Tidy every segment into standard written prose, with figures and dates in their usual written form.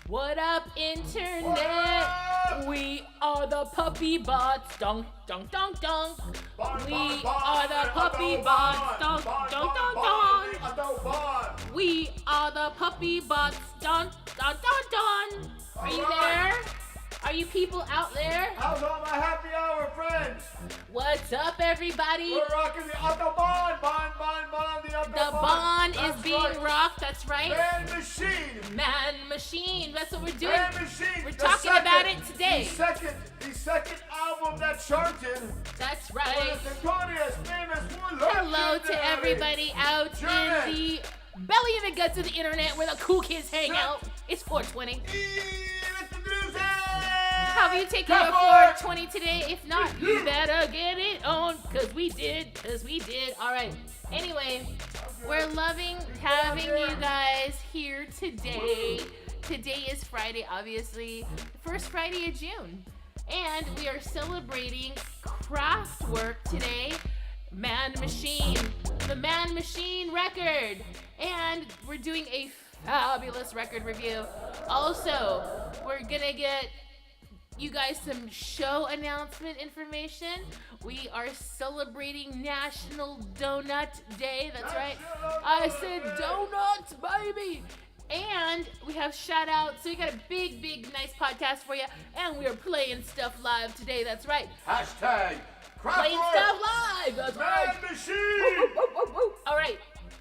What up, internet? We are the puppy bots. Dunk, dunk, dunk, dunk. We are the puppy bots. Dunk, dunk, dunk, dunk. We are the puppy bots. Dunk, dunk, dunk, dunk. Are you there? Are you people out there? How's all my happy hour friends? What's up, everybody? We're rocking the Autobahn, the Autobahn. The Bond is being rocked, that's right. Man Machine. Man Machine, that's what we're doing. Man Machine. We're talking about it today. The second album that charted. That's right. Was the notorious, famous one. Hello to everybody out in the belly and the guts of the internet where the cool kids hang out. It's 420. How you taking your 420 today? If not, you better get it on, cause we did. All right. Anyway, we're loving having you guys here today. Today is Friday, obviously, the first Friday of June, and we are celebrating Kraftwerk today. Man Machine, the Man Machine record, and we're doing a fabulous record review. Also, we're gonna get you guys some show announcement information. We are celebrating National Donut Day. That's right. I said donuts, baby. And we have shout outs. So we got a big, nice podcast for you. And we are playing stuff live today. That's right. Hashtag Kraftwerk. Playing stuff live. That's right. Man Machine. Woo. All right.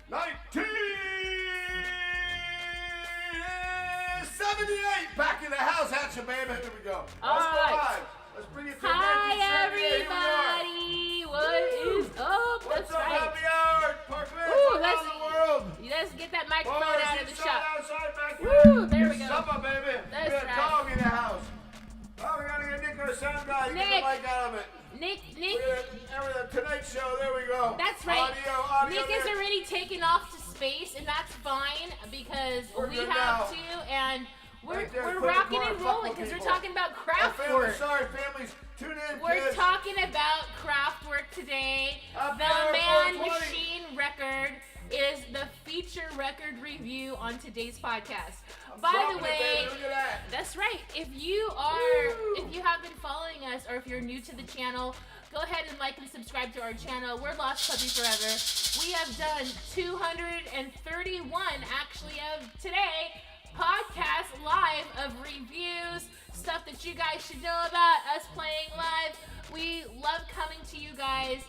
1978, back in the house at you, baby. Here we go. All right. Let's bring it to Hi, 1978. everybody. What is up? What's That's up, right. happy hour? Parkland Ooh, around the world. Let's get that microphone Boys, out of the it's shop. outside back Woo, there we go. Summer, baby. That's we got a right. dog in the house. Oh, we gotta get Nick, our sound guy, to get Nick. the mic out of it. Nick. We got the Tonight Show, there we go. That's right. Audio Nick is already taken off to space, and that's fine because We're we good have now. to, and we're Right there, we're put the rocking car and in rolling front of because we're people. talking about Oh, family, Kraftwerk. sorry, families. Tune in, We're kids. talking about Kraftwerk today. Happy The hour Man 420. Machine record is the feature record review on today's podcast. By the Dropping it, way, baby. Look at that. that's right. If you have been following us, or if you're new to the channel, go ahead and like and subscribe to our channel. We're Lost Puppy Forever. We have done 231 actually of today podcast live of reviews, stuff that you guys should know about us playing live. We love coming to you guys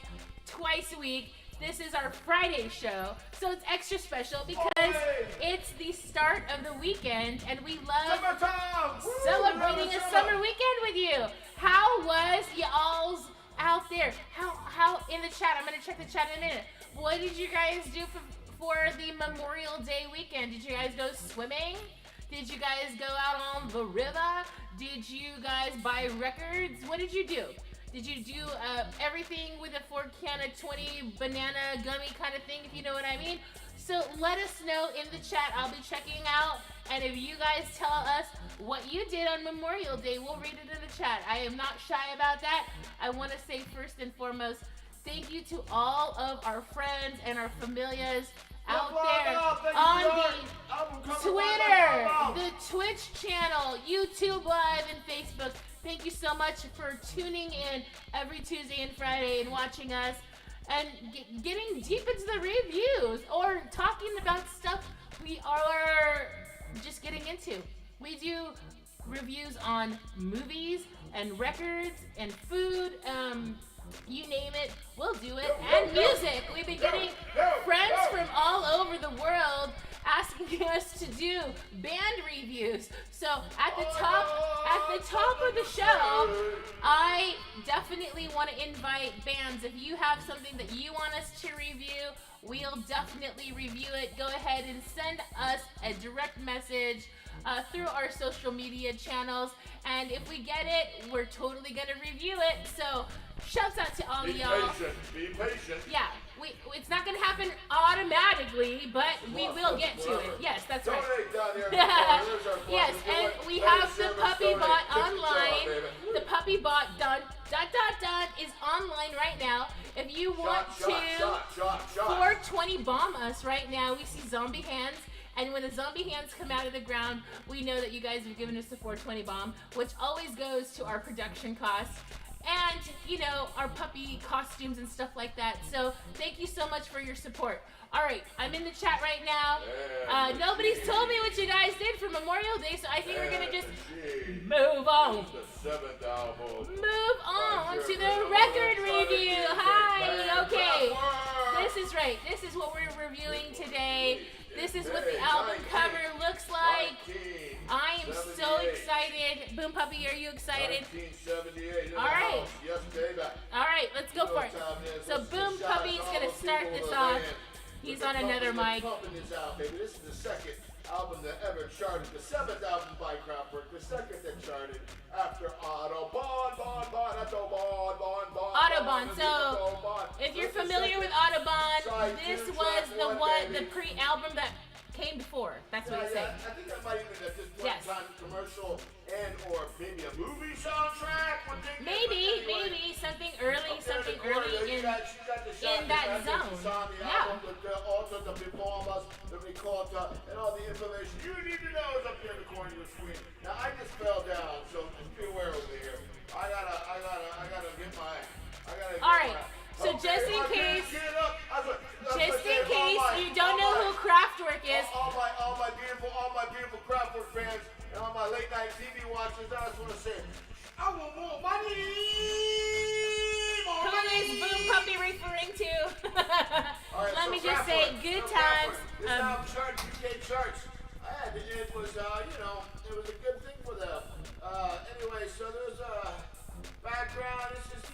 twice a week. This is our Friday show, so it's extra special because it's the start of the weekend, and we love Summertime. Woo, celebrating a summer. summer weekend with you. How was y'all's out there? How in the chat? I'm gonna check the chat in a minute. What did you guys do for the Memorial Day weekend? Did you guys go swimming? Did you guys go out on the river? Did you guys buy records? What did you do? Did you do everything with a 4-can of 20 banana gummy kind of thing, if you know what I mean? So let us know in the chat. I'll be checking out. And if you guys tell us what you did on Memorial Day, we'll read it in the chat. I am not shy about that. I want to say first and foremost, thank you to all of our friends and our familias out there on the Twitter, the Twitch channel, YouTube Live, and Facebook. Thank you so much for tuning in every Tuesday and Friday and watching us and getting deep into the reviews or talking about stuff we are just getting into. We do reviews on movies and records and food, you name it, we'll do it, and music. We've been getting friends from all over the world asking us to do band reviews. So at the top of the show, I definitely want to invite bands. If you have something that you want us to review, we'll definitely review it. Go ahead and send us a direct message through our social media channels, and if we get it, we're totally gonna review it. So shouts out to all of y'all. Be patient. Yeah, it's not gonna happen automatically. automatically, but we will get to it. Yes, that's right. Donate down here. Yes, and we have the Puppy Bot online. The Puppy Bot done is online right now. If you want to 420 bomb us right now, we see zombie hands. And when the zombie hands come out of the ground, we know that you guys have given us the 420 bomb, which always goes to our production costs. And, you know, our puppy costumes and stuff like that. So thank you so much for your support. All right, I'm in the chat right now. Nobody's told me what you guys did for Memorial Day, so I think we're going to just move on. Move on to the record review. Hi, okay. This is right. This is what we're reviewing today. This is what the album cover looks like. I am so excited. Boom Puppy, are you excited? All right. All right, let's go for it. So Boom Puppy is going to start this off. He's on another mic. This is the second album that ever charted. The seventh album by Kraftwerk. The second that charted after Autobahn. Autobahn. So, if you're familiar with Autobahn, this was the pre-album that came before. That's what he's saying. I think that might even at this point in time commercial and or maybe a movie soundtrack. Maybe something early in that zone. Yeah. The performers, the recorder, and all the information you need to know is up here in the corner of your screen. Now I just fell down, so just be aware over here. I gotta get my. All right. So just in case you don't know who Kraftwerk is. All my beautiful Kraftwerk fans and all my late night TV watchers, I just want to say, I want more money. Who is Boom Puppy referring to? Right, Let me just say, good times. This album charted UK charts. It was, it was a good thing for them. Anyway, so there's a background. It's just,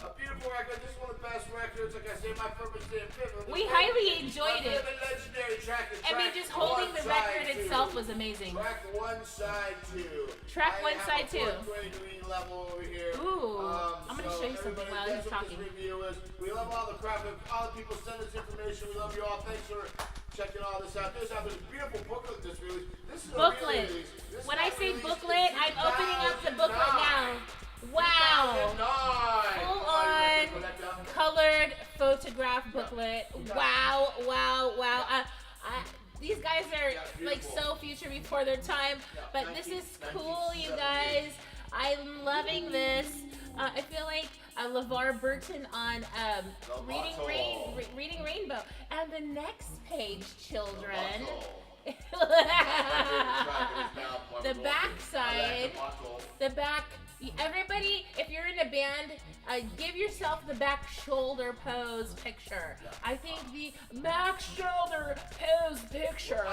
a beautiful record. This is one of the best records. Like I say, my purpose day in Finland. We highly enjoyed it. Legendary track. I mean, just holding the record itself was amazing. Track 1, side 2. Track 1, side 2. Level over here. Ooh, I'm going to show you something while he's talking. We love all the Kraftwerk. All the people send us information. We love you all. Thanks for checking all this out. There's a beautiful booklet this release. This is booklet. When I say booklet, I'm opening up the booklet now. Wow. Full on colored photograph booklet. Wow. These guys are like so future before their time, but this is cool, you guys. I'm loving this. I feel like LeVar Burton on Reading Rainbow. And the next page, children. The back side. The back. Everybody, if you're in a band, give yourself the back shoulder pose picture. I think the back shoulder pose picture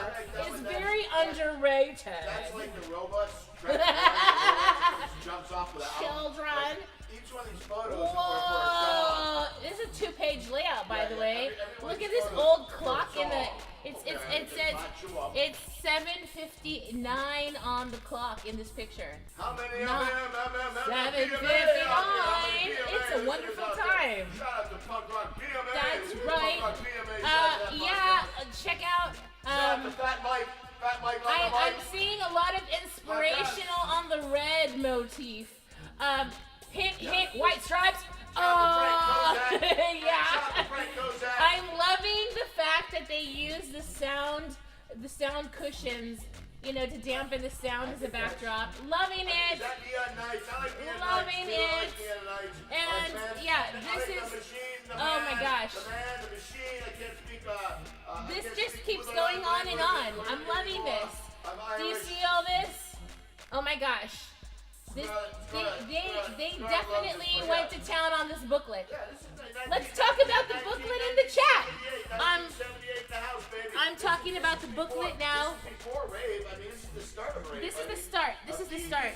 is very underrated. That's like the robots. Jumps off of the Children. Each one of these photos. Whoa! This is a 2-page layout, by the way. Look at this old clock in the. It says it's 7:59 on the clock in this picture. How many? 7:59. It's a wonderful time. That's right. Yeah. Check out. I'm seeing a lot of inspirational on the red motif. Hint, white stripes. Oh, yeah. I'm loving the fact that they use the sound cushions, to dampen the sound as a backdrop. Loving it. Loving it. And yeah, this is. Oh my gosh. This just keeps going on and on. I'm loving this. Do you see all this? Oh my gosh. They definitely went to town on this booklet. Let's talk about the booklet in the chat. I'm talking about the booklet now. This is the start. This is the start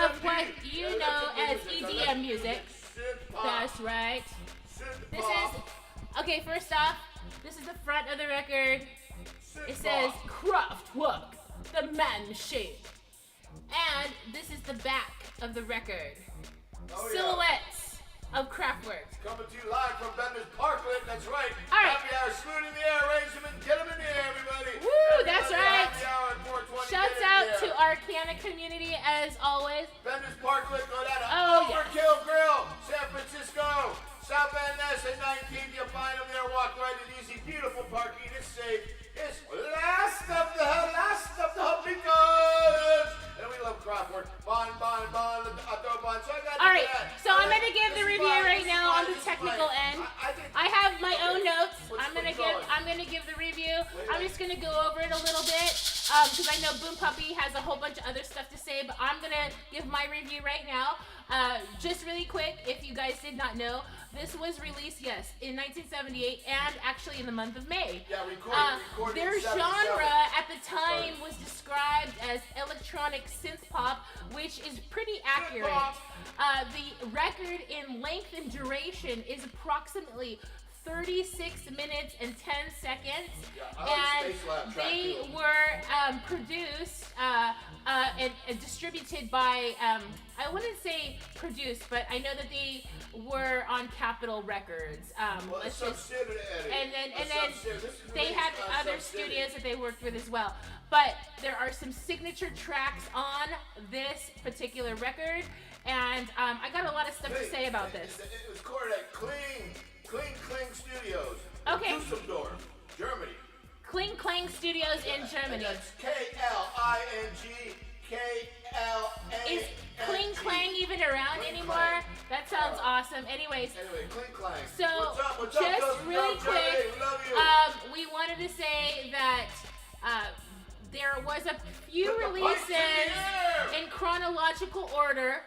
of what you know as EDM music. That's right. This is, okay, first off, this is the front of the record. It says Kraftwerk, the man machine. And this is the back of the record. Silhouettes of Kraftwerk. Coming to you live from Bender's Parkland. That's right. All right. Happy Hour food in the air. Raise them and get them in the air, everybody. Woo, that's right. Happy hour at 420. Shouts out to our Canna community as always. Benders Parkwood, go down to Oh, yeah. Overkill Grill, San Francisco. South Van Ness at 19th. You'll find them there. Walk right and easy. Beautiful parking. It's safe. It's last of the Hopicos. And we love Kraftwerk. Bond. So I got All right, that. so I'm going to give the review right now on the technical end. I have my own notes. I'm gonna give the review. I'm just gonna go over it a little bit because I know Boom Puppy has a whole bunch of other stuff to say, but I'm gonna give my review right now. Just really quick, if you guys did not know, this was released, yes, in 1978 and actually in the month of May. Yeah, recorded their in 77. genre at the time was described as electronic synth pop, which is pretty accurate. The record in length and duration is approximately 36 minutes and 10 seconds, and they were produced and distributed by, I wouldn't say produced, but I know that they were on Capitol Records. And then they had other studios that they worked with as well. But there are some signature tracks on this particular record, and I got a lot of stuff to say about this. It was recorded at Kling Studios. Okay. Düsseldorf, Germany. Kling Klang Studios in Germany. And that's K-L-I-N-G-K-L-A. Is Kling Klang even around anymore? That sounds awesome. Anyways, Anyway, Kling Klang. so What's up, just really quick, we love you. we wanted to say that there was a few Put the pipes in the releases air. in chronological order.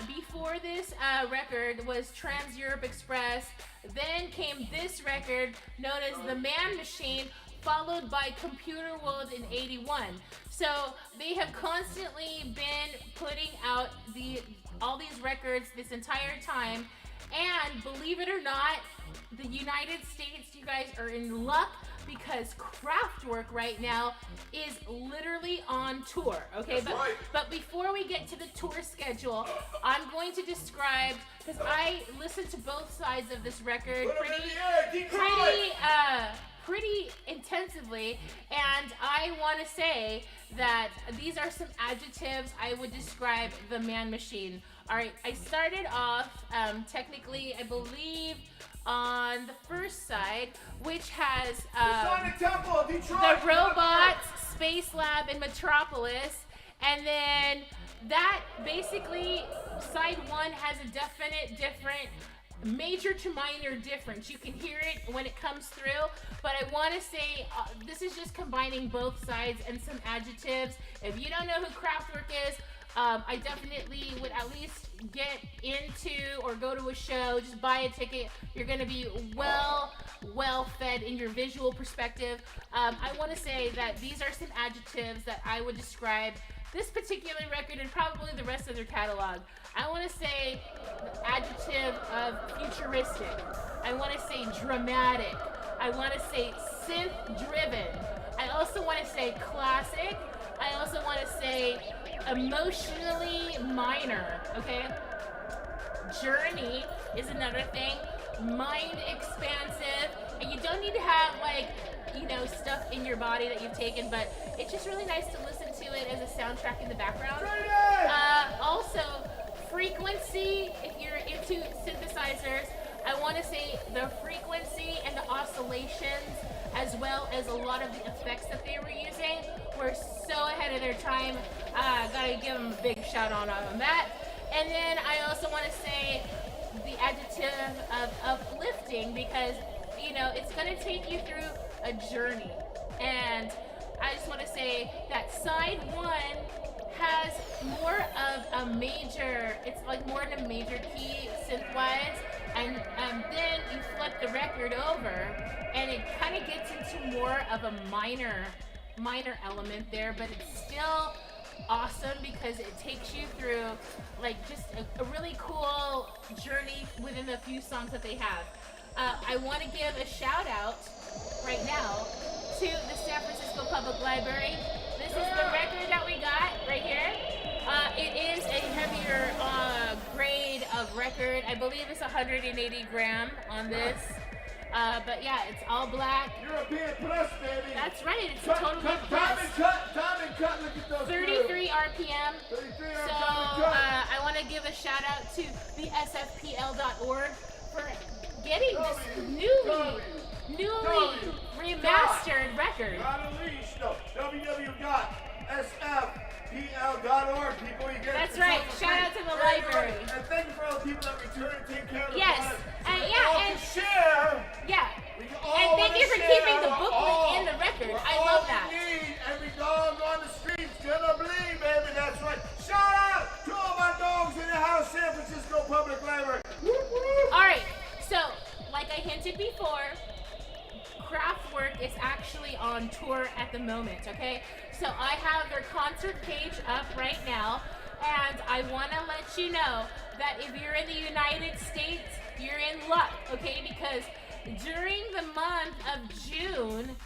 Before this record was Trans Europe Express, then came this record known as The Man Machine, followed by Computer World in 81. So they have constantly been putting out all these records this entire time, and believe it or not, the United States, you guys are in luck because Kraftwerk right now is literally on tour, okay? But before we get to the tour schedule, I'm going to describe, because I listened to both sides of this record pretty intensively, and I want to say that these are some adjectives I would describe the Man Machine. All right, I started off technically, I believe, on the first side, which has Sonic Temple, Detroit, the Robots, Space Lab, and Metropolis, and then that basically side one has a definite different major to minor difference. You can hear it when it comes through, but I want to say this is just combining both sides and some adjectives. If you don't know who Kraftwerk is, I definitely would at least get into or go to a show, just buy a ticket. You're going to be well fed in your visual perspective. I want to say that these are some adjectives that I would describe this particular record and probably the rest of their catalog. I want to say the adjective of futuristic. I want to say dramatic. I want to say synth-driven. I also want to say classic. I also want to say emotionally minor, okay? Journey is another thing. Mind expansive. And you don't need to have, like, you know, stuff in your body that you've taken, but it's just really nice to listen to it as a soundtrack in the background. Also, frequency, if you're into synthesizers, I want to say the frequency and the oscillations, as well as a lot of the effects that they were using, were so ahead of their time. Gotta give them a big shout out on that. And then I also want to say the adjective of uplifting, because, you know, it's gonna take you through a journey. And I just want to say that side one has more of a major, it's like more in a major key synth-wise, and then you flip the record over and it kind of gets into more of a minor element there, but it's still awesome because it takes you through like just a really cool journey within the few songs that they have. I want to give a shout out right now to the San Francisco Public Library. This is the record that we got right here. It is a heavier grade of record. I believe it's 180 gram on this. But yeah, it's all black. European plus, baby. That's right. It's a totally plus. Diamond cut. Look at those. 33 RPM. 33 So I want to give a shout out to the sfpl.org for getting this newly remastered record. www.sfpl.org. People, you get That's right. Shout out to the library. And thank you for all the people that return and take care of the Yes. product. And We yeah, all and can share. yeah. We And all thank you for wanna keeping share. the booklet and the record. I love that. Every dog on the street's gonna bleed, baby. That's right. Shout out to all my dogs in the house, San Francisco Public Library. All right. So, like I hinted before, Kraftwerk is actually on tour at the moment, okay? So I have their concert page up right now, and I want to let you know that if you're in the United States, you're in luck, okay? Because during the month of June,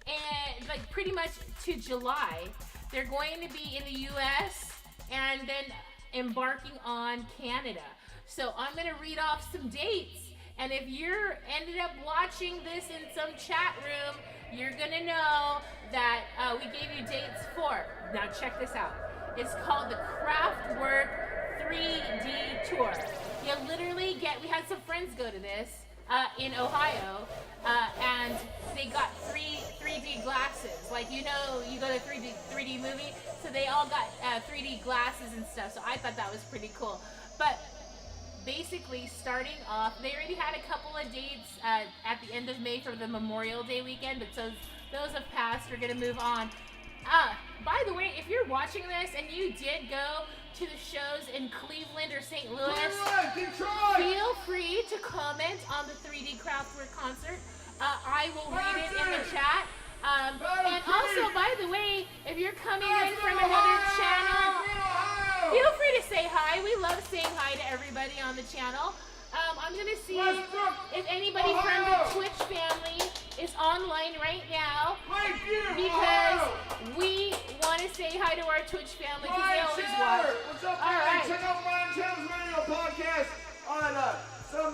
and like pretty much to July, they're going to be in the US and then embarking on Canada. So I'm going to read off some dates. And if you're ended up watching this in some chat room, you're gonna know that we gave you dates for. Now check this out. It's called the Kraftwerk 3D Tour. You literally get, we had some friends go to this in Ohio, and they got 3D glasses. Like, you know, you go to 3D movie, so they all got 3D glasses and stuff. So I thought that was pretty cool. But basically, starting off, they already had a couple of dates at the end of May for the Memorial Day weekend, but so those have passed. We're gonna move on. By the way, if you're watching this and you did go to the shows in Cleveland or St. Louis, feel free to comment on the 3D Kraftwerk concert. I will read it in the chat. And also, by the way, if you're coming in from another channel, feel free to say hi. We love saying hi to everybody on the channel. I'm going to see if anybody from the Twitch family is online right now, because we want to say hi to our Twitch family because they always watch. What's up, all right. Check out Ryan Channel's radio podcast on some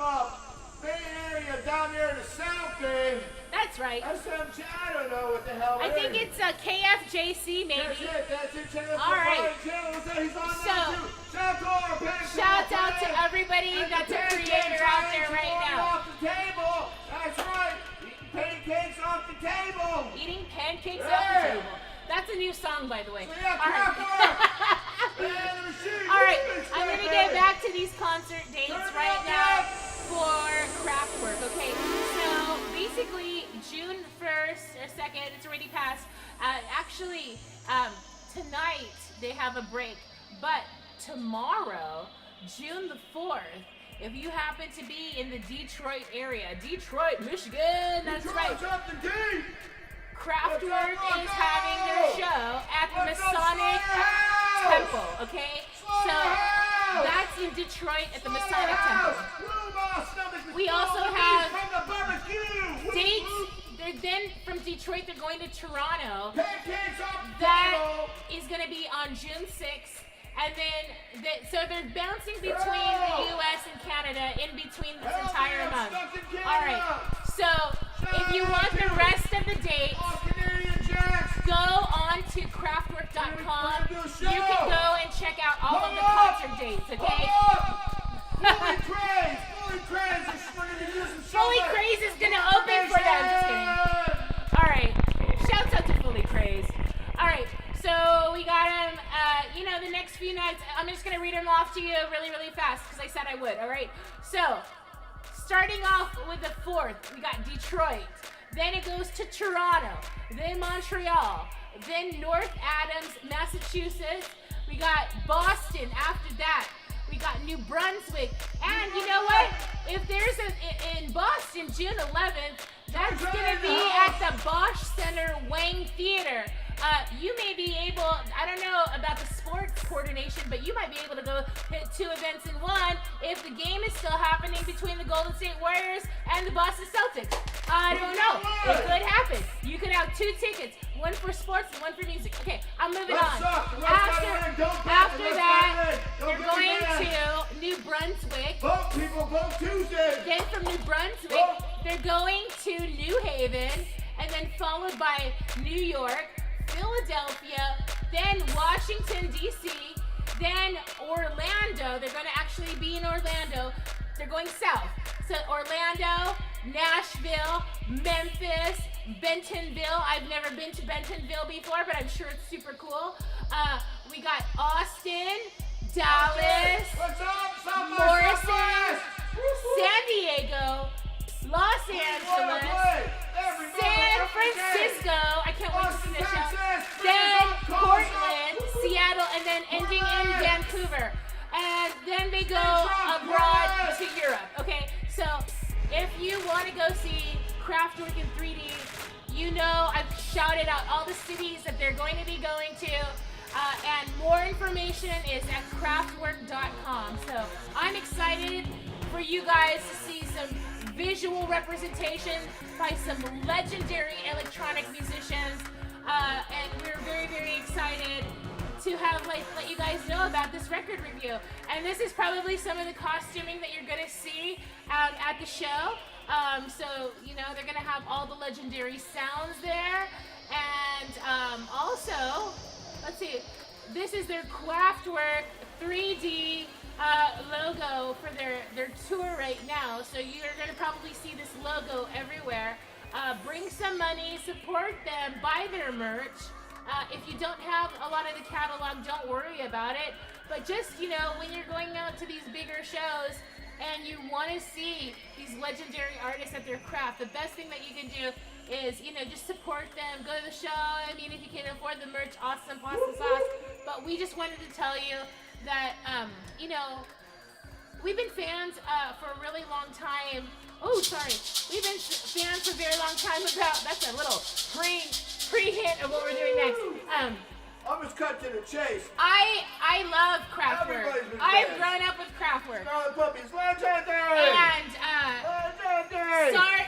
Bay Area down there in the South Bay. That's right. SMG, I don't know what the hell I think it's KFJC maybe. That's it. Check out All right. He's on So, there too. Shout out to everybody that's a creator out there right now. Off the table. That's right. Eating pancakes off the table. Eating pancakes off the table. That's a new song, by the way. So yeah, All right, I'm going to get back to these concert dates right now for Kraftwerk, okay? So, basically, June 1st or 2nd, it's already passed. Actually, tonight they have a break, but tomorrow, June the 4th, if you happen to be in the Detroit area, Detroit, Michigan, that's right. Kraftwerk is having their show at the Masonic Temple, okay? So that's in Detroit at the Masonic Temple. We also have dates. Then from Detroit, they're going to Toronto. That is going to be on June 6th. And then, so they're bouncing between the U.S. and Canada in between this entire month. All right. So if you want the rest of the dates, go on to Kraftwerk.com. You can go and check out all of the concert dates, okay? Fully Craze is going to open for them. Just kidding. All right. Shouts out to Fully Craze. All right. So we got them, the next few nights. I'm just going to read them off to you really, really fast because I said I would, all right? So, starting off with the 4th, we got Detroit. Then it goes to Toronto. Then Montreal. Then North Adams, Massachusetts. We got Boston after that. We got New Brunswick. And you know what? If there's in Boston, June 11th, that's going to be at the Bosch Center Wang Theater. You may be able, I don't know about the sports coordination, but you might be able to go hit 2 events in one if the game is still happening between the Golden State Warriors and the Boston Celtics. I don't know. It could happen. You could have 2 tickets, one for sports and one for music. Okay, I'm moving on. After that, you're going to New Brunswick. Vote, people, vote Tuesday. Then from New Brunswick, They're going to New Haven, and then followed by New York, Philadelphia, then Washington, D.C., then Orlando. They're going to actually be in Orlando. They're going south. So Orlando, Nashville, Memphis, Bentonville. I've never been to Bentonville before, but I'm sure it's super cool. We got Austin, Dallas, Morrison, San Diego, Los Angeles, San Francisco. I can't wait to see this show. Then Portland, Seattle, and then ending in Vancouver. And then they go abroad to Europe. Okay, so if you want to go see Kraftwerk in 3D, you know I've shouted out all the cities that they're going to be going to. And more information is at kraftwerk.com. So I'm excited for you guys to see some visual representation by some legendary electronic musicians. And we're very, very excited to have let you guys know about this record review. And this is probably some of the costuming that you're gonna see out at the show. So, you know, they're gonna have all the legendary sounds there. And also, let's see, this is their Kraftwerk 3D logo for their tour right now. So you're gonna probably see this logo everywhere. Bring some money, support them, buy their merch. If you don't have a lot of the catalog, don't worry about it. But just, you know, when you're going out to these bigger shows and you want to see these legendary artists at their craft, the best thing that you can do is, you know, just support them, go to the show. I mean, if you can afford the merch, awesome, pasta sauce. But we just wanted to tell you that, you know, we've been fans for a really long time. Oh, sorry. We've been fans for a very long time about, that's a little pre-hint of what we're doing next. I'm just cut to the chase. I love Kraftwerk. I've grown up with Kraftwerk. Scarlet Puppies, legendary! And,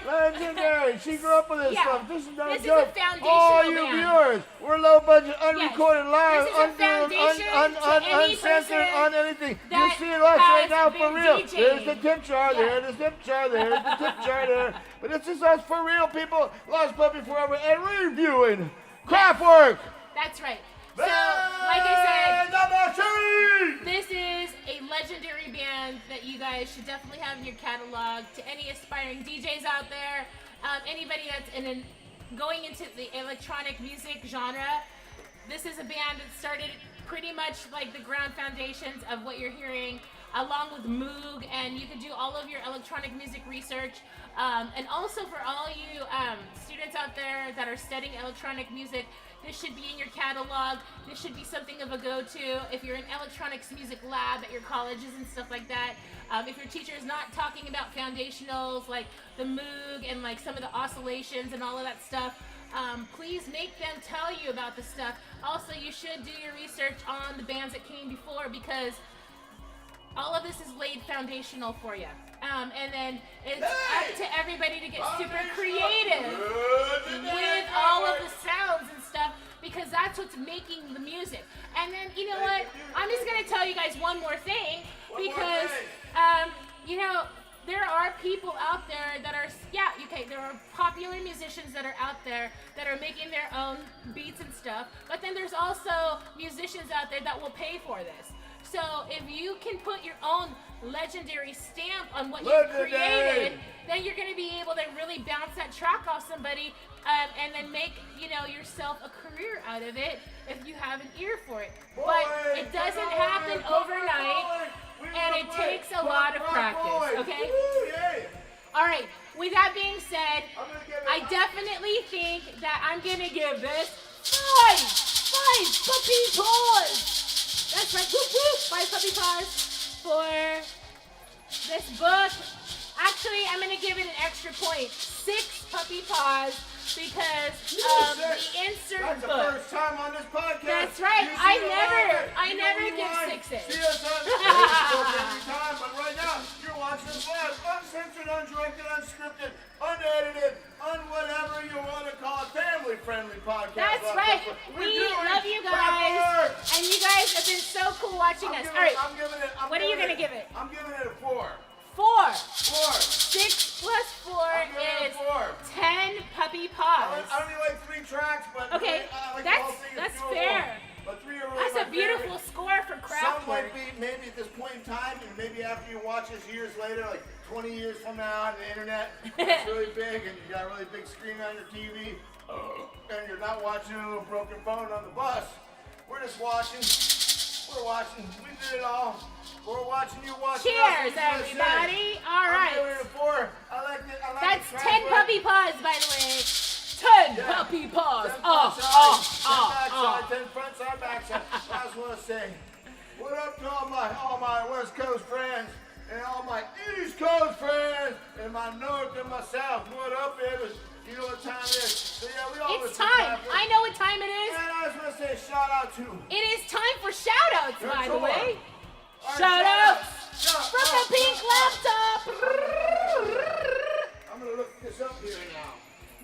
legendary! She grew up with this stuff. This is not a joke. This is a foundational all you band. viewers, we're low budget, unrecorded, live, This is a foundation to any uncensored, on anything. You that see us right has now been for real. DJing. There's the tip jar Yeah. there, there's the tip jar there, there's the tip jar there. But this is us for real, people. Lost Puppy Forever and reviewing Kraftwerk. That's right. So, like I said, this is a legendary band that you guys should definitely have in your catalog. To any aspiring DJs out there, anybody that's going into the electronic music genre, this is a band that started pretty much like the ground foundations of what you're hearing, along with Moog, and you can do all of your electronic music research. And also for all you students out there that are studying electronic music, this should be in your catalog. This should be something of a go-to if you're in electronics music lab at your colleges and stuff like that. If your teacher is not talking about foundationals like the Moog and like some of the oscillations and all of that stuff, please make them tell you about the stuff. Also, you should do your research on the bands that came before, because all of this is laid foundational for you. And then it's up to everybody to get super creative with all of the sounds and stuff, because that's what's making the music. And then, you know what? I'm just going to tell you guys one more thing, because, you know, there are people out there that are, there are popular musicians that are out there that are making their own beats and stuff, but then there's also musicians out there that will pay for this. So if you can put your own legendary stamp on what you've created, then you're going to be able to really bounce that track off somebody, and then make, you know, yourself a career out of it if you have an ear for it. But it doesn't happen overnight, and it takes a lot of practice, okay? All right, with that being said, I definitely think that I'm going to give this five puppy paws. That's right, whoop whoop, 5 puppy paws for this book. Actually, I'm gonna give it an extra point, 6 puppy paws, because of the insert That's book. the first time on this podcast. That's right, I never give 6s. See us on Facebook every time, but right now, you're watching us live, uncensored, undirected, unscripted, unedited, whatever you want to call it, family-friendly podcast. That's right. We love you guys, and you guys have been so cool watching us. All right, what are you gonna give it? I'm giving it a 4. 4. 4. 6 plus 4 I'm going is with 4. 10 puppy I paws. only like 3 tracks, but Okay, I like the whole thing. It's that's doable. fair. But 3 are really That's my a beautiful favorite. score for Some might Kraftwerk. be maybe at this point in time, and maybe after you watch this years later, like 20 years from now on the internet, it's really big, and you got a really big screen on your TV, and you're not watching a little broken phone on the bus. We're just watching. We're watching. We did it all. We're watching you watch. Cheers, everybody. All right. I'm giving it a 4. I like it. I like That's it. 10 puppy paws, by the way. 10 puppy paws. 10 backside, 10 front side, backside. I just want to say, what up to all my West Coast friends and all my East Coast friends and my North and my South. What up, baby? You know what time it is. So yeah, we all It's time. I know what time it is. And I just want to say shout out to It is time for shout outs, by the way. our Shout outs from the outs. pink laptop. I'm going to look this up here now.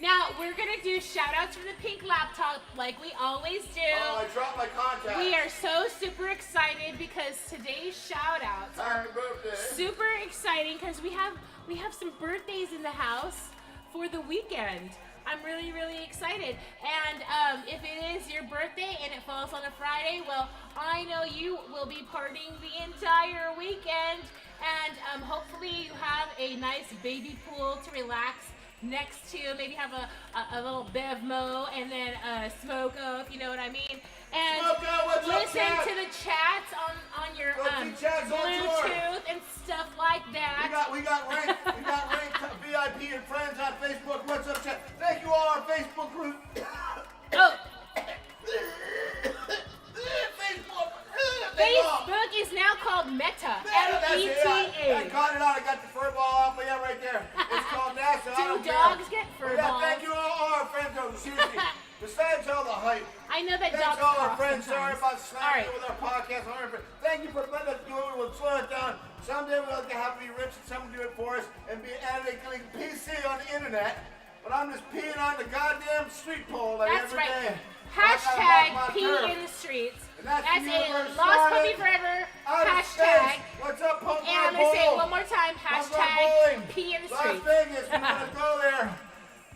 Now, we're going to do shout outs from the pink laptop like we always do. Oh, I dropped my contact. We are so super excited because today's shout outs are Happy birthday. super exciting because we have some birthdays in the house for the weekend. I'm really, really excited. And if it is your birthday and it falls on a Friday, well, I know you will be partying the entire weekend. And hopefully you have a nice baby pool to relax next to. Maybe have a little Bevmo and then a Smoko, if you know what I mean. And Smoko, what's up, listen chat? to the chats on your Go see chats on tour. Bluetooth and stuff like that. We got ranked VIP and friends on Facebook. What's up, chat? Thank you all our Facebook group. Oh, Facebook. Facebook is now called Meta. That's it, META. I got it out. I got the fur ball off. But yeah, right there. It's called NASA. I Do don't care. dogs get fur Yeah, balls? thank you all our friends. Seriously. Besides all the hype. I know that Thanks dogs all our cough friends. sometimes. Sorry about slamming All right. with our podcast. Thank you for letting us do it. We'll slow it down. Someday we'll like to have to be rich and someone do it for us and be analytically PC on the internet. But I'm just peeing on the goddamn street pole like That's every right. day. Hashtag pee in the streets. And That's the a universe Lost started Puppy Forever out of hashtag. space. What's up, Punk And I'm Rock going to say it Bowl? one more time. Punk Rock Hashtag Bowling. pee in the Las streets. Vegas, we want to go there.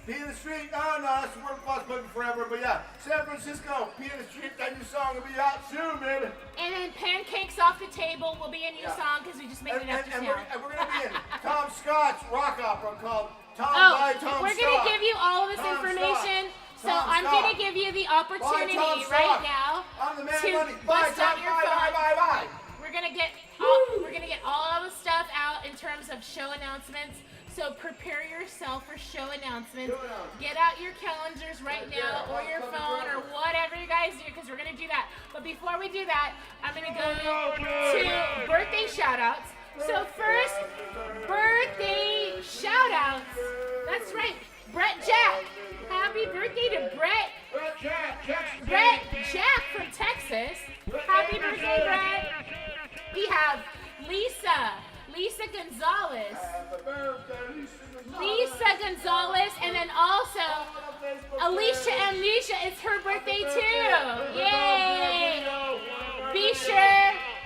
Pee in the street. Oh no, that's the word Lost Puppy Forever. But yeah, San Francisco, Pee in the Street. That new song will be out soon, baby. And then Pancakes Off the Table will be a new song because we just made it up just And now. we're going to be in Tom Scott's rock opera called Tom by Tom we're Scott. going to give you all of this Tom information. So Tom I'm Scott. going to give you the opportunity Tom right Scott. now I'm the man to money. Bye, bust Tom. out your Bye, phone. bye, bye, bye. We're gonna get all the stuff out in terms of show announcements. So prepare yourself for show announcements. Get out your calendars right now or your phone or whatever you guys do because we're gonna do that. But before we do that, I'm gonna go to birthday shout outs. So first, birthday shout outs. That's right, Brett Jack. Happy birthday to Brett. Brett Jack from Texas. Happy birthday, Brett. We have Lisa Gonzalez. Lisa Gonzalez, and then also Alicia Amnesia. It's her birthday too. Yay!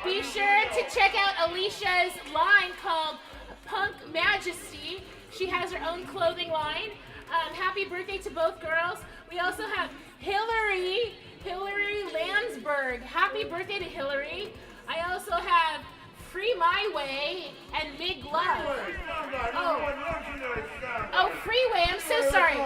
Be sure to check out Alicia's line called Punk Majesty. She has her own clothing line. Happy birthday to both girls. We also have Hillary Landsberg. Happy birthday to Hillary. I also have Free My Way and Big Love. Oh, Freeway. I'm so sorry.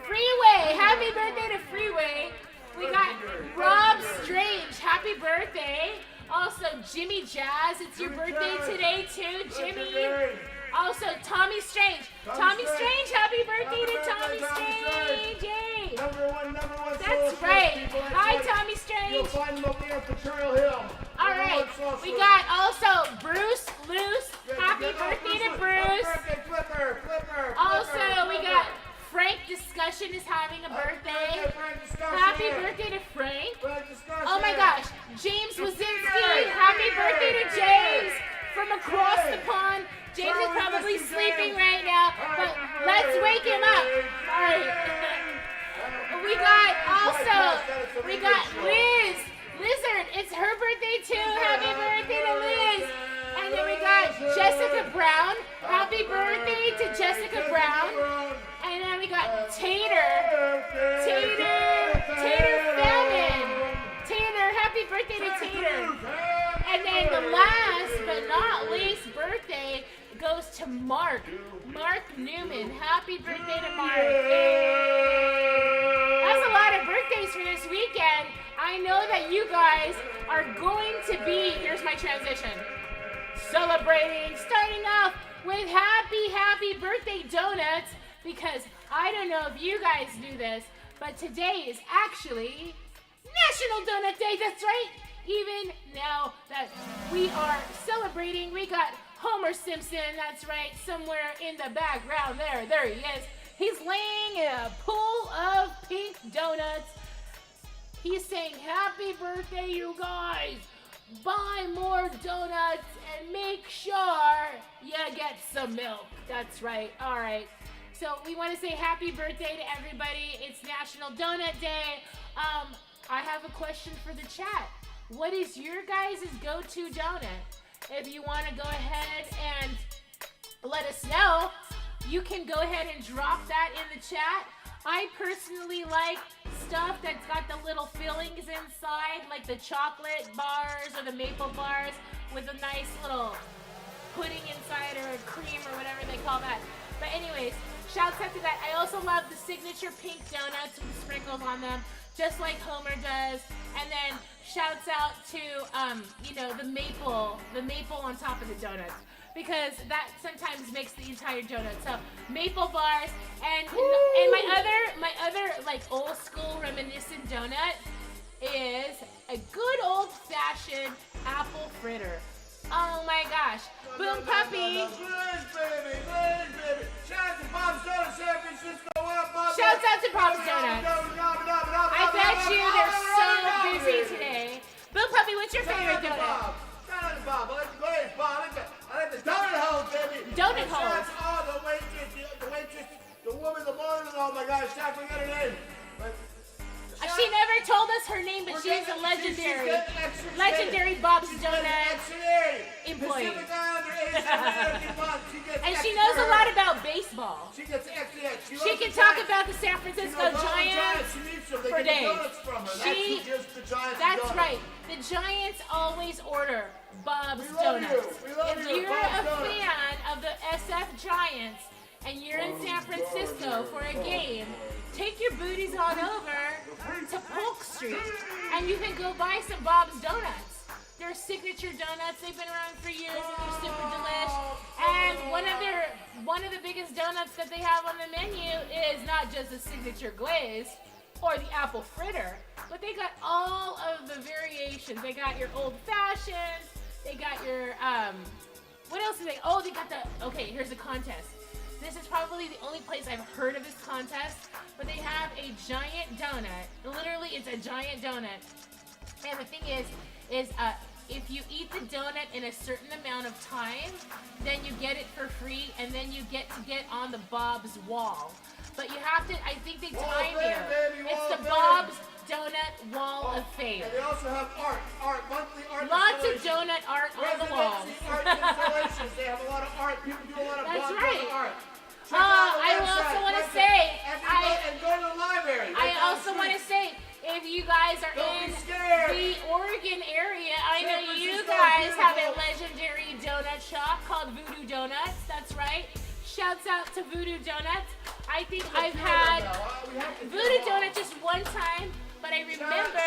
Freeway. Happy birthday to Freeway. We got Rob Strange. Happy birthday. Also, Jimmy Jazz. It's your birthday today too, Jimmy. Also, Tommy Strange. Tommy Strange, happy birthday to Tommy Strange. Yay. Number one That's right. Hi, Tommy Strange. You'll find them up there at Potrero Hill. All right. We got also Bruce Luce. Happy birthday to Bruce. Flipper. Also, we got Frank Discussion is having a birthday. Happy birthday to Frank. Oh my gosh. James Wazinski. Happy birthday to James from across the pond. James is probably sleeping right now, but let's wake him up. All right. We got Liz. Lizard, it's her birthday too. Happy birthday to Liz. And then we got Jessica Tater Famine. Tater, happy birthday to Tater. And then the last but not least birthday goes to Mark. Mark Newman. Happy birthday to Mark. That's a lot of birthdays for this weekend. I know that you guys are going to be, here's my transition, celebrating, starting off with happy birthday donuts, because I don't know if you guys knew this, but today is actually National Donut Day. That's right. Even now that we are celebrating, we got Homer Simpson, that's right, somewhere in the background there. There he is. He's laying in a pool of pink donuts. He's saying, happy birthday, you guys. Buy more donuts and make sure you get some milk. That's right. All right. So we want to say happy birthday to everybody. It's National Donut Day. I have a question for the chat. What is your guys' go-to donut? If you want to go ahead and let us know, you can go ahead and drop that in the chat. I personally like stuff that's got the little fillings inside, like the chocolate bars or the maple bars with a nice little pudding inside or a cream or whatever they call that. But anyways, shouts out to that. I also love the signature pink donuts with the sprinkles on them, just like Homer does. And then shouts out to, the maple on top of the donuts, because that sometimes makes the entire donut. So maple bars and my other like old school reminiscent donut is a good old fashioned apple fritter. Oh my gosh. Boom Puppy. Shouts out to Bob's Donuts. I bet you they're so busy today. Boom Puppy, what's your favorite donut? Bob. I like the donut holes, baby. Donut holes. Oh, the waitress, the woman, the morning. Oh my gosh, I forget her name. She never told us her name, but she's a legendary Bob's Donut employee. And she knows a lot about baseball. She gets She can talk about the San Francisco Giants for days. That's right. The Giants always order Bob's Donuts. If you're a fan of the SF Giants and you're in San Francisco for a game, take your booties on over to Polk Street and you can go buy some Bob's Donuts. They're signature donuts. They've been around for years and they're super delish. And one of the biggest donuts that they have on the menu is not just a signature glaze or the apple fritter, but they got all of the variations. They got your old fashioned, they got your what else do they? Oh, they got okay, here's a contest. This is probably the only place I've heard of this contest, but they have a giant donut. Literally, it's a giant donut. And the thing is if you eat the donut in a certain amount of time, then you get it for free, and then you get to get on the Bob's wall. But you have to, I think they time you. It's the Bob's Donut Wall of Fame. And they also have monthly art. Lots of donut art on the walls. Art installations. They have a lot of art. People do a lot of art. I also want to say, and go to the library. I also want to say, if you guys are in the Oregon area, I know you guys have a legendary donut shop called Voodoo Donuts. That's right. Shouts out to Voodoo Donuts. I think I've had Voodoo Donut just one time, but I remember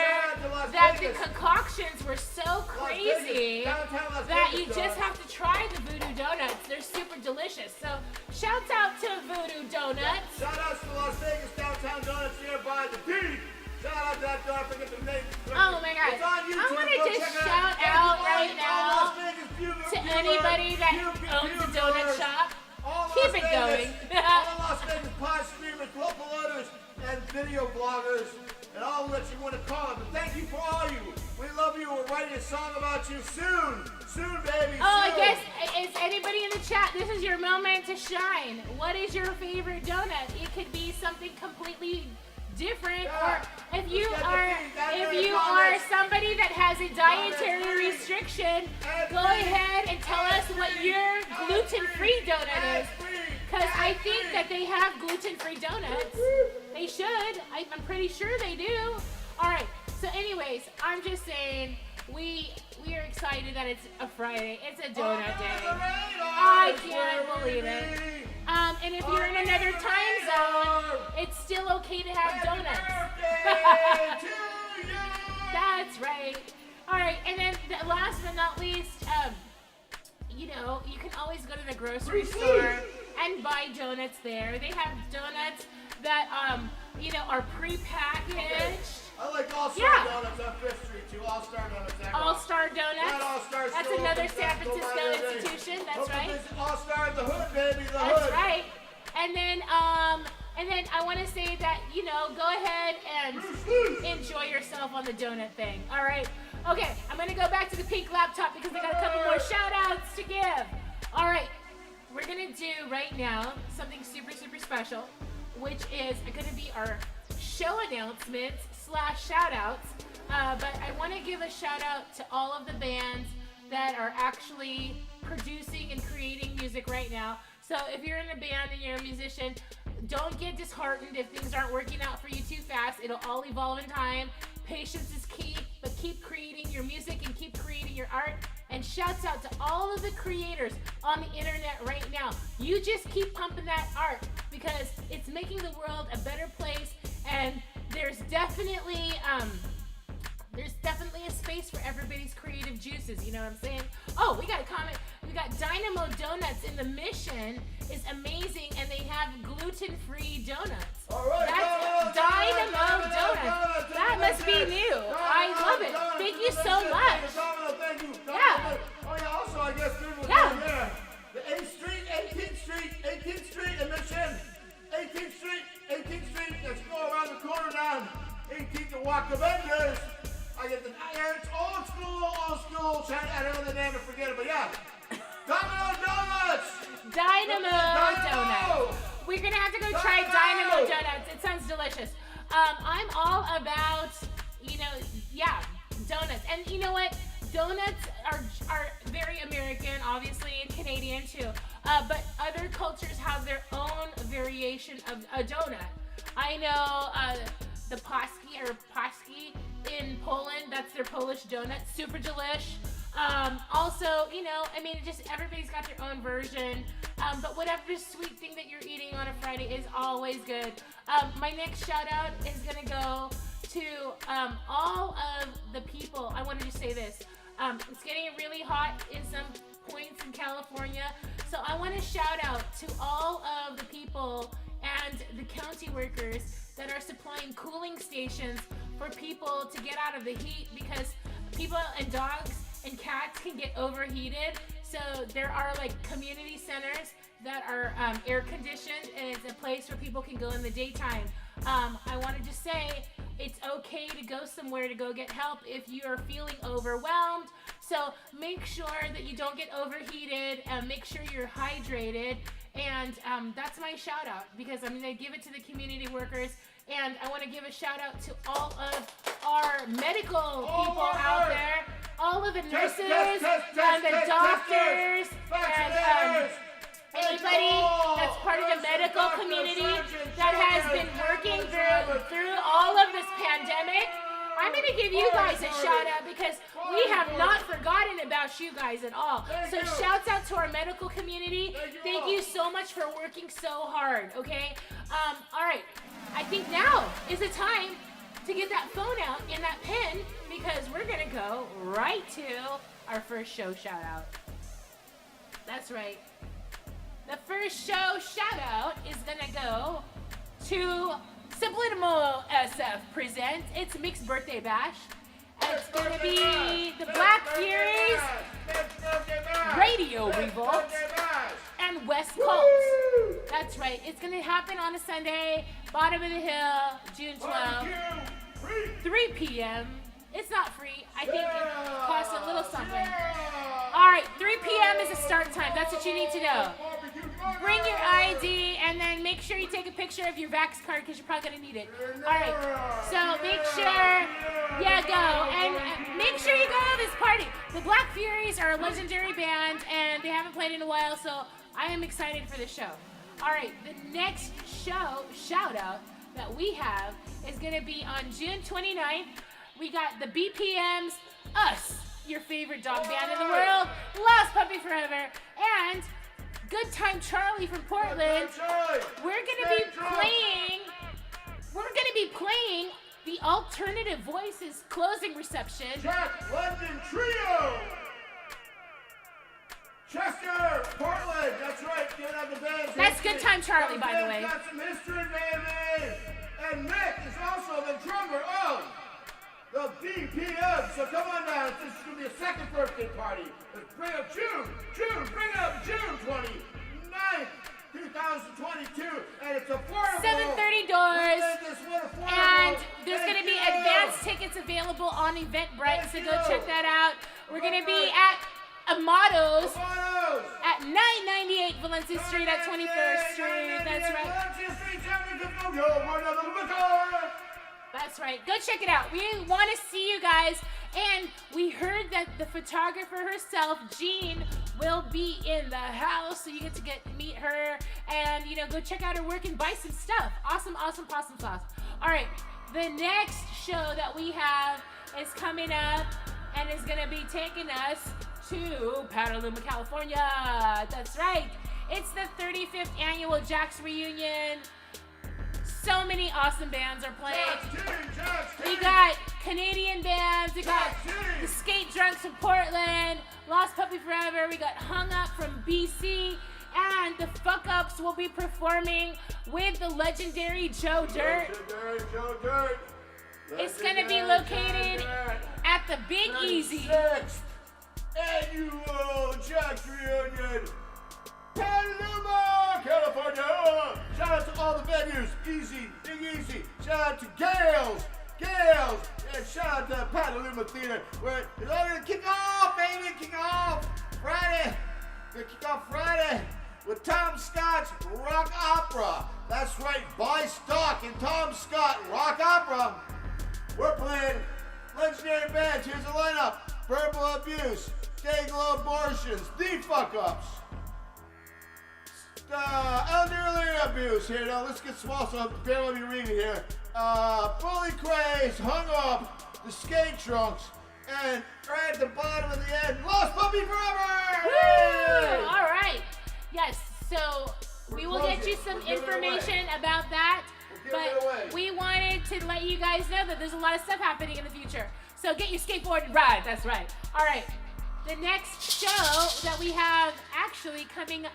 that the concoctions were so crazy that you just have to try the Voodoo Donuts. They're super delicious. So shouts out to Voodoo Donuts. Shout out to Las Vegas Downtown Donuts nearby the D. Shout out to that donut. Forget the name. Oh my God. I want to just shout out right now to anybody that owns a donut shop. Keep it going. All Las Vegas pod streamers, local owners, and video bloggers, and all that you want to call them. But thank you for all you. We love you. We're writing a song about you soon. Soon, baby. Oh, soon. I guess, is anybody in the chat, this is your moment to shine. What is your favorite donut? It could be something completely different, or if you are somebody that has a dietary restriction, go ahead and tell us what your gluten-free donut is, because I think that they have gluten-free donuts. They should. I'm pretty sure they do. All right. So, anyways, I'm just saying we are excited that it's a Friday. It's a donut day. I can't believe it. And if you're in another time zone, it's still okay to have donuts. That's right. All right. And then last but not least, you know, you can always go to the grocery store and buy donuts there. They have donuts that, you know, are pre-packaged. I like All-Star Donuts on Fifth Street too. All-Star Donuts. All-Star Donuts. All-Star That's another San Francisco institution. That's right. All-Star in the hood, baby. The That's hood. right. And then I want to say that, you know, go ahead and enjoy yourself on the donut thing. All right. Okay, I'm going to go back to the pink laptop because I got a couple more shout-outs to give. All right. We're going to do right now something super, super special, which is going to be our show announcements / shout-outs. But I want to give a shout-out to all of the bands that are actually producing and creating music right now. So if you're in a band and you're a musician, don't get disheartened if things aren't working out for you too fast. It'll all evolve in time. Patience is key, but keep creating your music and keep creating your art. And shouts out to all of the creators on the internet right now. You just keep pumping that art because it's making the world a better place. And there's definitely a space for everybody's creative juices. You know what I'm saying? Oh, we got a comment. We got Dynamo Donuts in the Mission is amazing, and they have gluten-free donuts. All right, that's Dynamo Donuts. That must be new. I love it. Thank you so much. Thank you. Yeah. Oh yeah. Also, I guess people yeah. The 18th Street in Mission. 18th Street. Let's go around the corner down 18th and walk the vendors. I get it's old school. I don't know the name, I forget it, but yeah. Dynamo Donuts. We're gonna have to go try Dynamo Donuts. It sounds delicious. I'm all about, you know, donuts. And you know what? Donuts are very American, obviously, and Canadian too. But other cultures have their own variation of a donut. I know the paski in Poland, that's their Polish donut, super delish. Also, you know, I mean, just everybody's got their own version. But whatever sweet thing that you're eating on a Friday is always good. My next shout out is gonna go to all of the people. I want to just say this. It's getting really hot in some points in California. So I want to shout out to all of the people and the county workers that are supplying cooling stations for people to get out of the heat, because people and dogs and cats can get overheated. So there are like community centers that are air conditioned, and it's a place where people can go in the daytime. I wanted to say it's okay to go somewhere to go get help if you are feeling overwhelmed. So make sure that you don't get overheated, and make sure you're hydrated. And that's my shout out, because I'm going to give it to the community workers. And I want to give a shout out to all of our medical people out there, all of the nurses and the doctors and anybody that's part of the medical community that has been working through all of this pandemic. I'm going to give you guys a shout out because we have not forgotten about you guys at all. So shouts out to our medical community. Thank you so much for working so hard, okay? All right. I think now is the time to get that phone out and that pen, because we're going to go right to our first show shout out. That's right. The first show shout out is going to go to Subliminal SF presents its Mixed Birthday Bash. It's going to be the Black Furies, Radio Revolt, and West Colts. That's right. It's going to happen on a Sunday, bottom of the hill, June 12th, 3 p.m. It's not free. I think it costs a little something. All right, 3 p.m. is the start time. That's what you need to know. Bring your ID, and then make sure you take a picture of your Vax card, because you're probably going to need it. All right, so make sure you go, and make sure you go to this party. The Black Furies are a legendary band, and they haven't played in a while, so I am excited for the show. All right, the next show shout out that we have is going to be on June 29th. We got the BPMs, us, your favorite dog band in the world, Lost Puppy Forever, and Good Time Charlie from Portland. We're going to be playing the Alternative Voices closing reception. Jack London Trio. Chester, Portland, that's right, giving out the band's That's history. Good Time Charlie, by the way. Got some history, baby. And Nick is also the drummer of the BPM. So come on down, this is going to be a second birthday party. Let's bring up June 29th, 2022. And it's affordable. 7:30 doors. And there's going to be Thank you. advance tickets available on Eventbrite, so go check that out. We're going to be at Amato's at 998 Valencia Street at 21st Street. That's right. That's right. Go check it out. We want to see you guys. And we heard that the photographer herself, Jean, will be in the house. So you get to meet her and, go check out her work and buy some stuff. Awesome sauce. All right. The next show that we have is coming up and is going to be taking us to Petaluma, California. That's right. It's the 35th annual Jack's Reunion. So many awesome bands are playing. We got Canadian bands. We got the Skate Drunks from Portland, Lost Puppy Forever. We got Hung Up from BC. And the Fuck Ups will be performing with the legendary Joe Dirt. It's going to be located at the Big Easy. Annual Jack's Reunion, Petaluma, California. Shout out to all the venues, Big Easy. Shout out to Gales, and shout out to Petaluma Theater, where it's all gonna kick off, baby, Friday. Gonna kick off Friday with Tom Scott's Rock Opera. That's right, buy stock in Tom Scott Rock Opera. We're playing legendary bands. Here's the lineup: Verbal Abuse, Day-Glow Abortions, The Fuck Ups, Elderly Abuse. Here, now let's get small, so bear with me reading here. Fully Crazed, Hung Up, The Skate Drunks, and right at the bottom of the end, Lost Puppy Forever! Woo! All right. Yes, so we will get you some information about that, but we wanted to let you guys know that there's a lot of stuff happening in the future. So get your skateboard and ride. That's right. All right. The next show that we have actually coming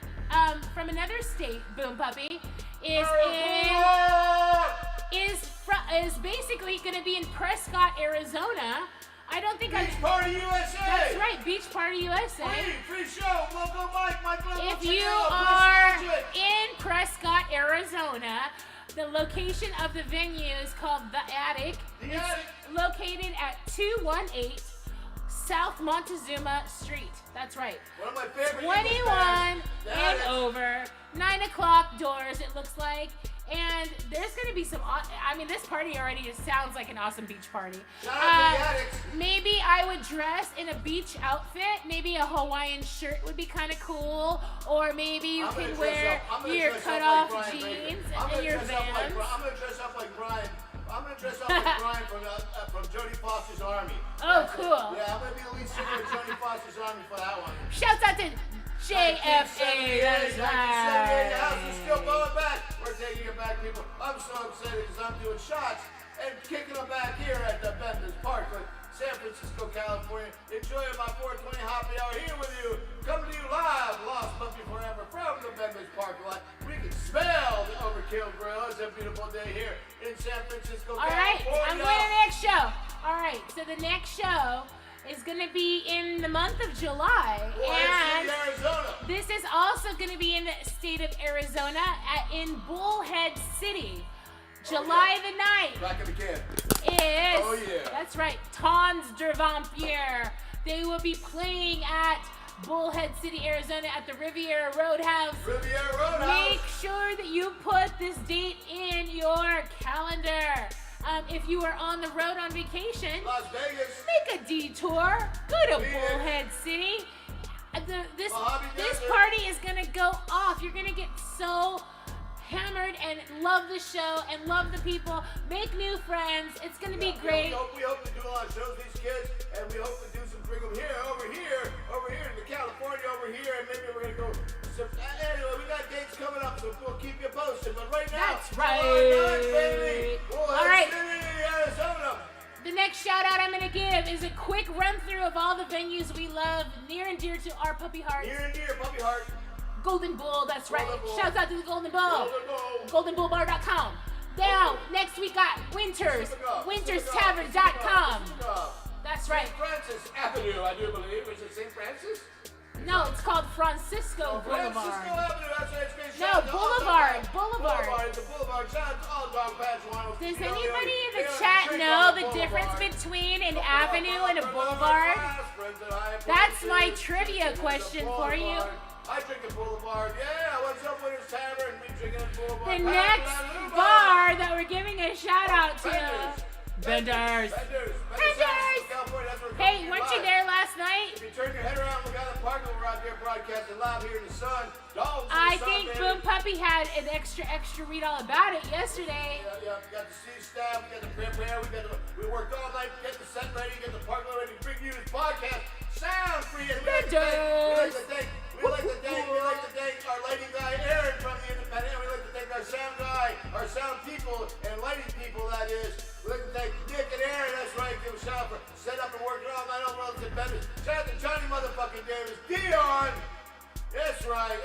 from another state, Boom Puppy, is basically going to be in Prescott, Arizona. I don't think Beach Party USA. That's right, Beach Party USA. Free show. Local Mike. If you are in Prescott, Arizona, the location of the venue is called The Attic. It's located at 218 South Montezuma Street. That's right. One of my favorite 21 and over. 9 o'clock doors, it looks like. And there's going to be some, this party already sounds like an awesome beach party. Maybe I would dress in a beach outfit. Maybe a Hawaiian shirt would be kind of cool. Or maybe you can wear your cut-off jeans and your Vans. I'm going to dress up like Brian. I'm going to dress up like Brian from Jodie Foster's Army. Oh, cool. Yeah, I'm going to be the lead singer of Jodie Foster's Army for that one. Shouts out to JFA. That's right. The house is still going back. We're taking it back, people. I'm so excited because I'm doing shots and kicking them back here at the Benders Park, San Francisco, California. Enjoying my 420 happy hour here with you. Coming to you live, Lost Puppy Forever from the Benders Park lot. We can smell the Overkill Grill. It's a beautiful day here in San Francisco, California. All right, I'm going to the next show. All right, so the next show is going to be in the month of July. And this is also going to be in the state of Arizona in Bullhead City. July the 9th. Back in the can. Is, oh, yeah. That's right, Tons de Vampire. They will be playing at Bullhead City, Arizona at the Riviera Roadhouse. Make sure that you put this date in your calendar. If you are on the road on vacation, Las Vegas, make a detour. Go to Bullhead City. This party is gonna go off. You're gonna get so hammered and love the show and love the people. Make new friends. It's going to be great. We hope to do a lot of shows with these kids, and we hope to do some bring them here, over here in California, over here, and maybe we're going to go. Anyway, we got dates coming up, so we'll keep you posted. But right now, that's right. Baby. All right. City, Arizona. The next shout out I'm going to give is a quick run through of all the venues we love, near and dear to our puppy hearts. Near and dear, puppy heart. Golden Bull, that's right. Bull. Shouts out to the Golden Bull. GoldenBullBar.com. Now, next we got Winters. WintersTavern.com. That's right. St. Francis Avenue, I do believe. Is it St. Francis? No, it's called Francisco Boulevard. Francisco Avenue, that's right. It's no, Boulevard. It's a boulevard. Shout out to all dog patch ones. Does anybody in the chat know the difference between an avenue and a boulevard? That's my trivia question for you. I drink a boulevard. Yeah, what's up, Winners Tavern? We drinking a boulevard. The next bar that we're giving a shout out to. Vendors. Hey, weren't you there last night? If you turn your head around, look out the parking lot, we're out there broadcasting live here in the sun. I think Boom Puppy had an extra read all about it yesterday. Yeah. We got the C staff, we got the prepare, we worked all night to get the set ready, get the parking lot ready to bring you this podcast. Sound free. And we like to thank our lighting guy Aaron from the Independent. We like to thank our sound guy, our sound people, and lighting people, that is. We like to thank Nick and Aaron, that's right. Give a shout out for set up and working all night on Brothers and Benders. Shout out to Johnny motherfucking Davis. Dion! That's right.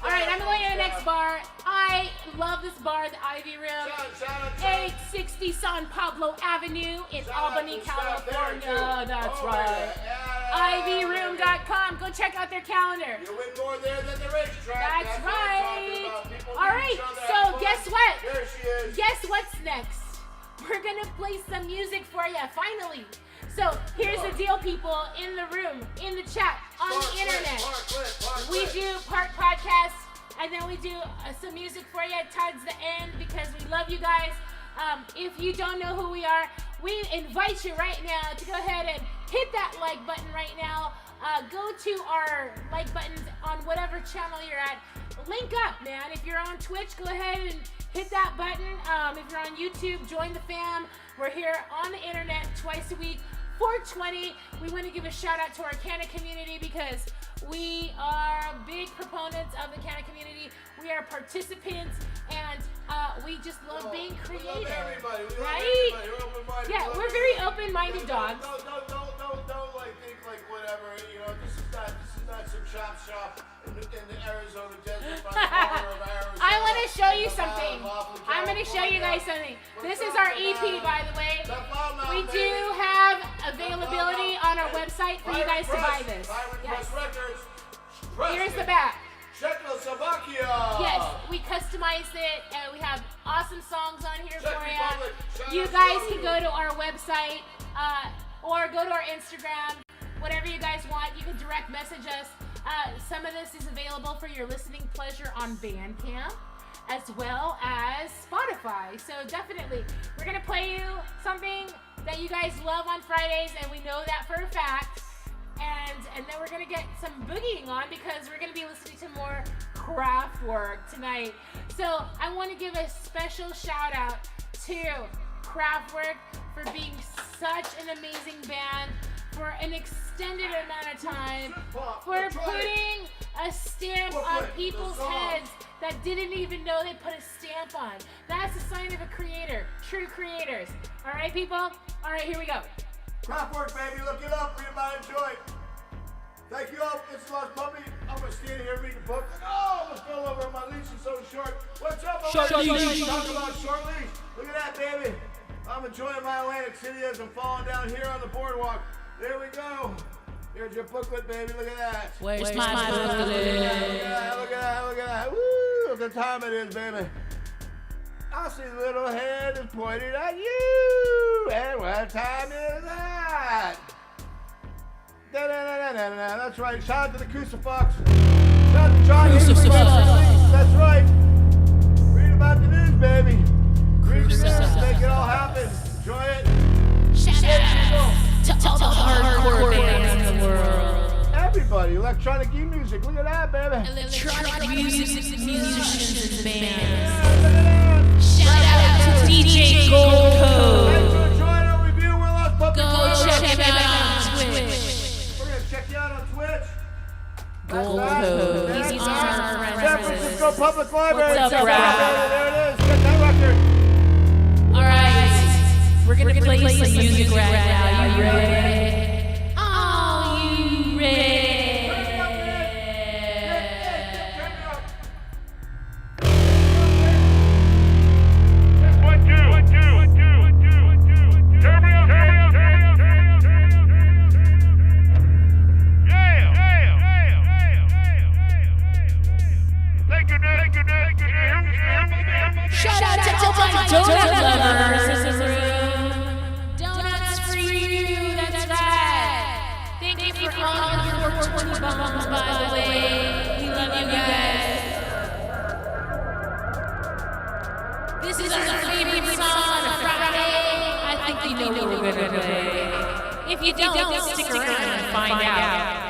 All right, I'm going to the next bar. I love this bar, the Ivy Room. Shout out. 860 San Pablo Avenue in Albany, California. That's right. IvyRoom.com. Go check out their calendar. You win more there than the racetrack. That's right. All right, so guess what? There she is. Guess what's next? We're going to play some music for you, finally. So here's the deal, people, in the room, in the chat, on the internet. We do part podcasts, and then we do some music for you towards the end because we love you guys. If you don't know who we are, we invite you right now to go ahead and hit that like button right now. Go to our like buttons on whatever channel you're at. Link up, man. If you're on Twitch, go ahead and hit that button. If you're on YouTube, join the fam. We're here on the internet twice a week. 420, we want to give a shout out to our Canna community because we are big proponents of the Canna community. We are participants and we just love being creative. We love everybody. Right? We're open-minded. Yeah, we're very open-minded dogs. Don't like think like whatever. You know, this is not some shop in the Arizona desert. I want to show you something. I'm going to show you guys something. This is our EP, by the way. We do have availability on our website for you guys to buy this. Yes. Here's the back. Czechoslovakia. Yes, we customized it and we have awesome songs on here for you. You guys can go to our website or go to our Instagram. Whatever you guys want, you can direct message us. Some of this is available for your listening pleasure on Bandcamp as well as Spotify. So definitely, we're going to play you something that you guys love on Fridays, and we know that for a fact. And then we're going to get some boogieing on because we're going to be listening to more Kraftwerk tonight. So I want to give a special shout out to Kraftwerk for being such an amazing band for an extended amount of time, for putting a stamp on people's heads that didn't even know they put a stamp on. That's a sign of a creator, true creators. All right, people? All right, here we go. Kraftwerk, baby, look it up, read about it, enjoy. Thank you all, it's Lost Puppy. I'm gonna stand here and read the book. Oh, let's go over, my leash is so short. What's up, short leash. Talk about short leash. Look at that, baby. I'm enjoying my Atlantic City as I'm falling down here on the boardwalk. There we go. Here's your booklet, baby. Look at that. Where's my booklet? Look at that. Woo! Look at the time it is, baby. I see the little head is pointed at you. And what time is that? Da-da-da-da-da-da. That's right. Shout out to the Crucifix. Shout out to Johnny. That's right. Read about the news, baby. Read the news. Make it all happen. Enjoy it. Shout out to all the hardcore bands in the world. Everybody. Electronic. electronic music. Look at that, baby. Electronic music, musicians and bands. Look at that. Shout out to DJ Gold Thanks Code. for joining our review. We're Lost Puppy Go Club. check him out on Twitch. We're going to check you out on Twitch. Gold That's Code. that. He's That's our that. friend. San Francisco Public Library. What's up, Check it Brad? out, baby. There it is. Get that record. Alright, we're gonna play some music right now. You ready? Are you ready? Shout out to all my donut lovers in the room. Donuts for you, that's right. Thank you for all your 420 bombs, by the way. We love you guys. This is our favorite song on a Friday. I think you know what we're gonna play. If you don't, stick around and find out.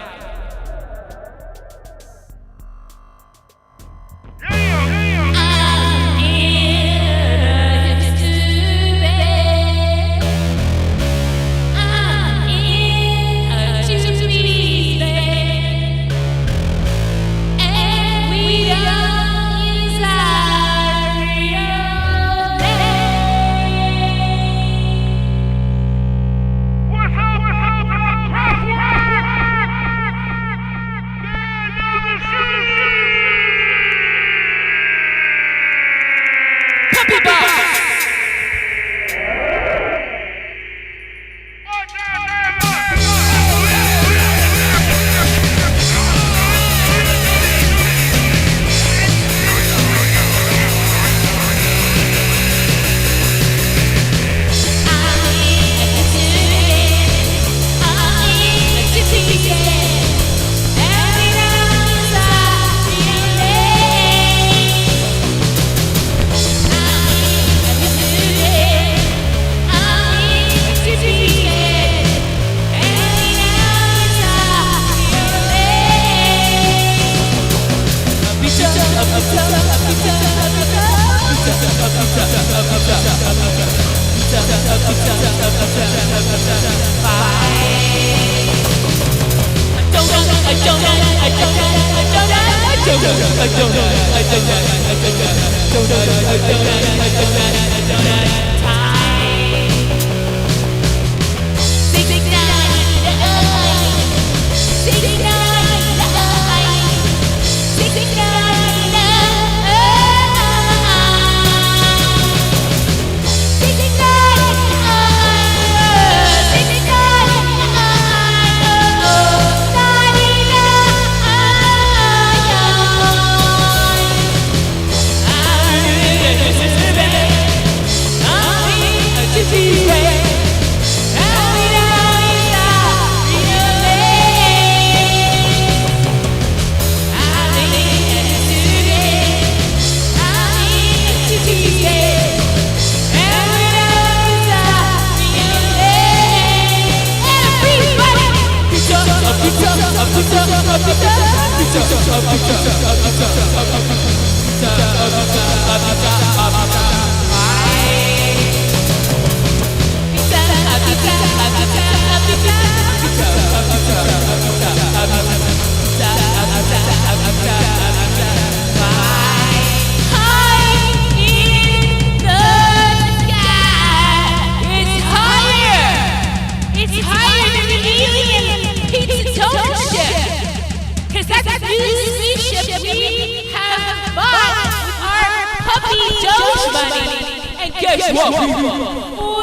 Guess what, people?